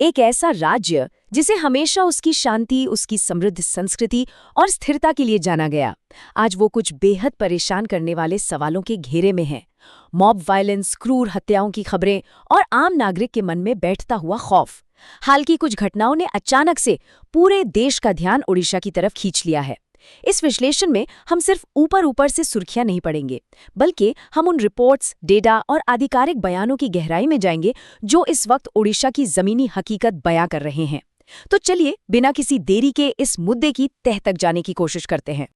एक ऐसा राज्य जिसे हमेशा उसकी शांति, उसकी समृद्ध संस्कृति और स्थिरता के लिए जाना गया, आज वो कुछ बेहद परेशान करने वाले सवालों के घेरे में है। मॉब वायलेंस, क्रूर हत्याओं की खबरें और आम नागरिक के मन में बैठता हुआ खौफ। हाल की कुछ घटनाओं ने अचानक से पूरे देश का ध्यान ओडिशा की तरफ खींच लिया है। इस विश्लेषण में हम सिर्फ ऊपर ऊपर से सुर्खियां नहीं पढ़ेंगे, बल्कि हम उन रिपोर्ट्स, डेटा और आधिकारिक बयानों की गहराई में जाएंगे जो इस वक्त ओडिशा की जमीनी हकीकत बयां कर रहे हैं। तो चलिए बिना किसी देरी के इस मुद्दे की तह तक जाने की कोशिश करते हैं।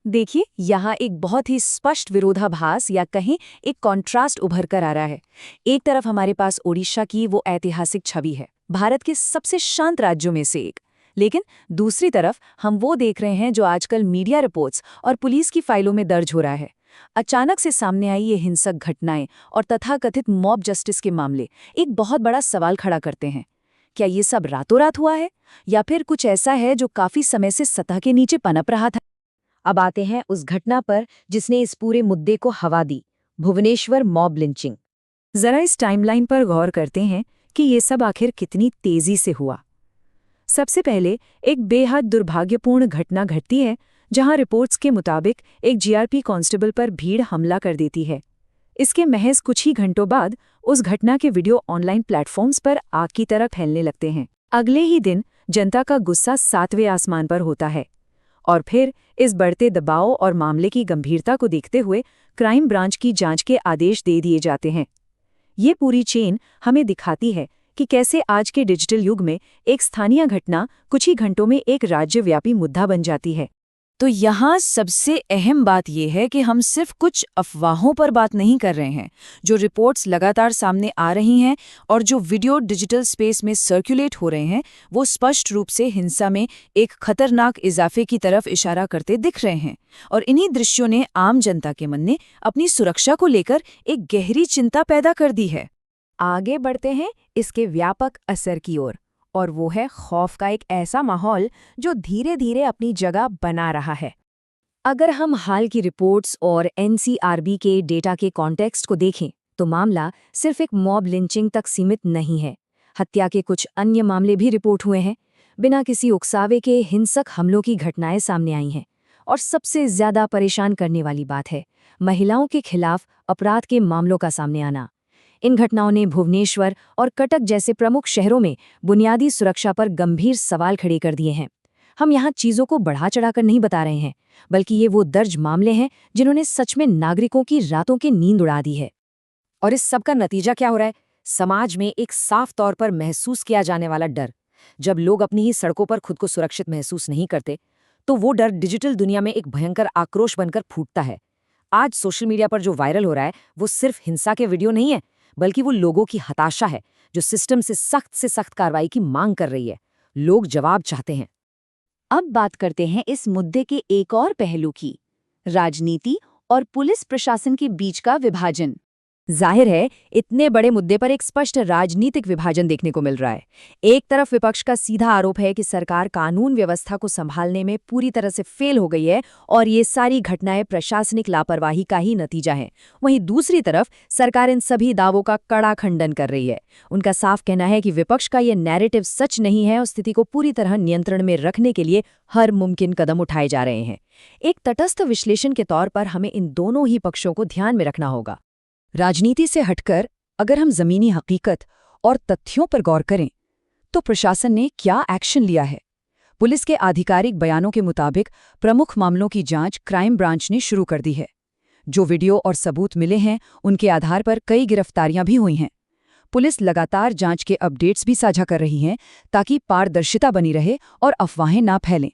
देखिए, यहाँ एक बहुत ही स्पष्ट विरोधाभास या कहें एक कॉन्ट्रास्ट उभर कर आ रहा है। एक तरफ हमारे पास ओडिशा की वो ऐतिहासिक छवि है, भारत के सबसे शांत राज्यों में से एक। लेकिन दूसरी तरफ हम वो देख रहे हैं जो आजकल मीडिया रिपोर्ट्स और पुलिस की फाइलों में दर्ज हो रहा है। अचानक से सामने आई ये हिंसक घटनाएं और तथाकथित मॉब जस्टिस के मामले एक बहुत बड़ा सवाल खड़ा करते हैं। क्या ये सब रातों रात हुआ है, या फिर कुछ ऐसा है जो काफी समय से सतह के नीचे पनप रहा था? अब आते हैं उस घटना पर जिसने इस पूरे मुद्दे को हवा दी, भुवनेश्वर मॉब लिंचिंग। जरा इस टाइमलाइन पर गौर करते हैं कि ये सब आखिर कितनी तेजी से हुआ। सबसे पहले एक बेहद दुर्भाग्यपूर्ण घटना घटती है, जहां रिपोर्ट्स के मुताबिक एक जीआरपी कांस्टेबल पर भीड़ हमला कर देती है। इसके महज कुछ ही घंटों बाद उस घटना के वीडियो ऑनलाइन प्लेटफॉर्म्स पर आग की तरह फैलने लगते हैं। अगले ही दिन जनता का गुस्सा 7वें आसमान पर होता है। और फिर इस बढ़ते दबाव और मामले की गंभीरता को देखते हुए क्राइम ब्रांच की जांच के आदेश दे दिए जाते हैं। ये पूरी चेन हमें दिखाती है कि कैसे आज के डिजिटल युग में एक स्थानीय घटना कुछ ही घंटों में एक राज्यव्यापी मुद्दा बन जाती है। तो यहाँ सबसे अहम बात यह है कि हम सिर्फ कुछ अफवाहों पर बात नहीं कर रहे हैं। जो रिपोर्ट्स लगातार सामने आ रही हैं और जो वीडियो डिजिटल स्पेस में सर्कुलेट हो रहे हैं, वो स्पष्ट रूप से हिंसा में एक खतरनाक इजाफे की तरफ इशारा करते दिख रहे हैं। और इन्हीं दृश्यों ने आम जनता के मन में अपनी सुरक्षा को लेकर एक गहरी चिंता पैदा कर दी है। आगे बढ़ते हैं इसके व्यापक असर की ओर, और वो है खौफ का एक ऐसा माहौल जो धीरे धीरे अपनी जगह बना रहा है। अगर हम हाल की रिपोर्ट्स और एनसीआरबी के डेटा के कॉन्टेक्स्ट को देखें, तो मामला सिर्फ एक मॉब लिंचिंग तक सीमित नहीं है। हत्या के कुछ अन्य मामले भी रिपोर्ट हुए हैं। बिना किसी उकसावे के हिंसक हमलों की घटनाएं सामने आई हैं। और सबसे ज्यादा परेशान करने वाली बात है महिलाओं के खिलाफ अपराध के मामलों का सामने आना। इन घटनाओं ने भुवनेश्वर और कटक जैसे प्रमुख शहरों में बुनियादी सुरक्षा पर गंभीर सवाल खड़े कर दिए हैं। हम यहाँ चीज़ों को बढ़ा चढ़ाकर नहीं बता रहे हैं, बल्कि ये वो दर्ज मामले हैं जिन्होंने सच में नागरिकों की रातों की नींद उड़ा दी है। और इस सब का नतीजा क्या हो रहा है? समाज में एक साफ तौर पर महसूस किया जाने वाला डर। जब लोग अपनी ही सड़कों पर खुद को सुरक्षित महसूस नहीं करते, तो वो डर डिजिटल दुनिया में एक भयंकर आक्रोश बनकर फूटता है। आज सोशल मीडिया पर जो वायरल हो रहा है, वो सिर्फ हिंसा के वीडियो नहीं है, बल्कि वो लोगों की हताशा है जो सिस्टम से सख्त कार्रवाई की मांग कर रही है। लोग जवाब चाहते हैं। अब बात करते हैं इस मुद्दे के एक और पहलू की, राजनीति और पुलिस प्रशासन के बीच का विभाजन। जाहिर है, इतने बड़े मुद्दे पर एक स्पष्ट राजनीतिक विभाजन देखने को मिल रहा है। एक तरफ विपक्ष का सीधा आरोप है कि सरकार कानून व्यवस्था को संभालने में पूरी तरह से फेल हो गई है और ये सारी घटनाएं प्रशासनिक लापरवाही का ही नतीजा है। वहीं दूसरी तरफ सरकार इन सभी दावों का कड़ा खंडन कर रही है। उनका साफ कहना है कि विपक्ष का ये नैरेटिव सच नहीं है और स्थिति को पूरी तरह नियंत्रण में रखने के लिए हर मुमकिन कदम उठाए जा रहे हैं। एक तटस्थ विश्लेषण के तौर पर हमें इन दोनों ही पक्षों को ध्यान में रखना होगा। राजनीति से हटकर अगर हम जमीनी हकीकत और तथ्यों पर गौर करें, तो प्रशासन ने क्या एक्शन लिया है? पुलिस के आधिकारिक बयानों के मुताबिक प्रमुख मामलों की जांच क्राइम ब्रांच ने शुरू कर दी है। जो वीडियो और सबूत मिले हैं, उनके आधार पर कई गिरफ्तारियां भी हुई हैं। पुलिस लगातार जांच के अपडेट्स भी साझा कर रही है ताकि पारदर्शिता बनी रहे और अफवाहें ना फैलें।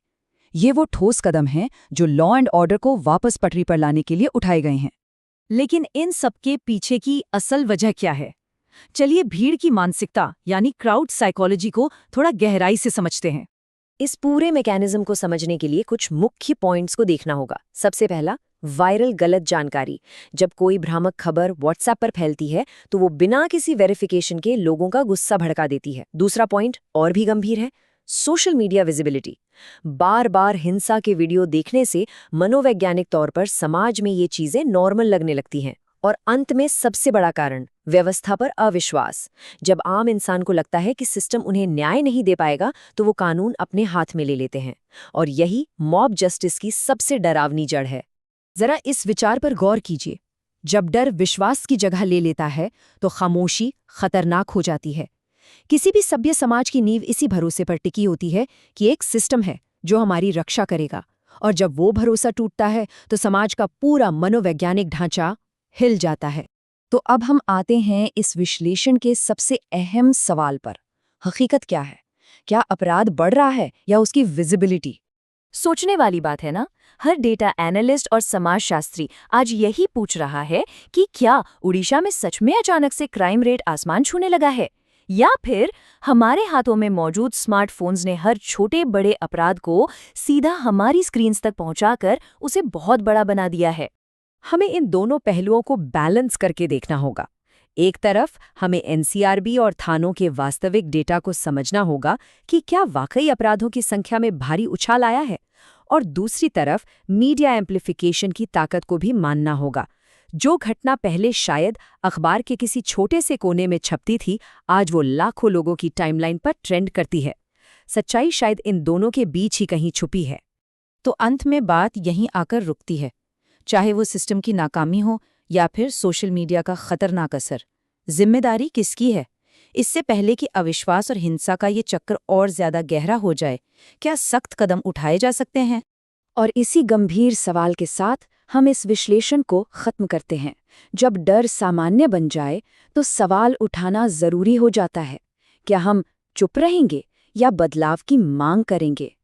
ये वो ठोस कदम हैं जो लॉ एंड ऑर्डर को वापस पटरी पर लाने के लिए उठाए गए हैं। लेकिन इन सबके पीछे की असल वजह क्या है? चलिए भीड़ की मानसिकता यानी क्राउड साइकोलॉजी को थोड़ा गहराई से समझते हैं। इस पूरे मैकेनिज्म को समझने के लिए कुछ मुख्य पॉइंट्स को देखना होगा। सबसे पहला, वायरल गलत जानकारी। जब कोई भ्रामक खबर व्हाट्सएप पर फैलती है, तो वो बिना किसी वेरिफिकेशन के लोगों का गुस्सा भड़का देती है। दूसरा पॉइंट और भी गंभीर है, सोशल मीडिया विजिबिलिटी। बार बार हिंसा के वीडियो देखने से मनोवैज्ञानिक तौर पर समाज में ये चीजें नॉर्मल लगने लगती हैं और अंत में सबसे बड़ा कारण, व्यवस्था पर अविश्वास। जब आम इंसान को लगता है कि सिस्टम उन्हें न्याय नहीं दे पाएगा, तो वो कानून अपने हाथ में ले लेते हैं। और यही मॉब जस्टिस की सबसे डरावनी जड़ है। जरा इस विचार पर गौर कीजिए। जब डर विश्वास की जगह ले लेता है, तो खामोशी खतरनाक हो जाती है। किसी भी सभ्य समाज की नींव इसी भरोसे पर टिकी होती है कि एक सिस्टम है जो हमारी रक्षा करेगा। और जब वो भरोसा टूटता है, तो समाज का पूरा मनोवैज्ञानिक ढांचा हिल जाता है। तो अब हम आते हैं इस विश्लेषण के सबसे अहम सवाल पर। हकीकत क्या है? क्या अपराध बढ़ रहा है या उसकी विजिबिलिटी? सोचने वाली बात है ना। हर डेटा एनालिस्ट और समाजशास्त्री आज यही पूछ रहा है कि क्या उड़ीसा में सच में अचानक से क्राइम रेट आसमान छूने लगा है, या फिर हमारे हाथों में मौजूद स्मार्टफोन्स ने हर छोटे बड़े अपराध को सीधा हमारी स्क्रीन्स तक पहुंचाकर उसे बहुत बड़ा बना दिया है। हमें इन दोनों पहलुओं को बैलेंस करके देखना होगा। एक तरफ हमें एनसीआरबी और थानों के वास्तविक डेटा को समझना होगा कि क्या वाकई अपराधों की संख्या में भारी उछाल आया है, और दूसरी तरफ मीडिया एम्प्लीफिकेशन की ताकत को भी मानना होगा। जो घटना पहले शायद अखबार के किसी छोटे से कोने में छपती थी, आज वो लाखों लोगों की टाइमलाइन पर ट्रेंड करती है। सच्चाई शायद इन दोनों के बीच ही कहीं छुपी है। तो अंत में बात यहीं आकर रुकती है। चाहे वो सिस्टम की नाकामी हो या फिर सोशल मीडिया का खतरनाक असर, जिम्मेदारी किसकी है? इससे पहले कि अविश्वास और हिंसा का ये चक्र और ज्यादा गहरा हो जाए, क्या सख्त कदम उठाए जा सकते हैं? और इसी गंभीर सवाल के साथ हम इस विश्लेषण को खत्म करते हैं। जब डर सामान्य बन जाए, तो सवाल उठाना जरूरी हो जाता है। क्या हम चुप रहेंगे या बदलाव की मांग करेंगे?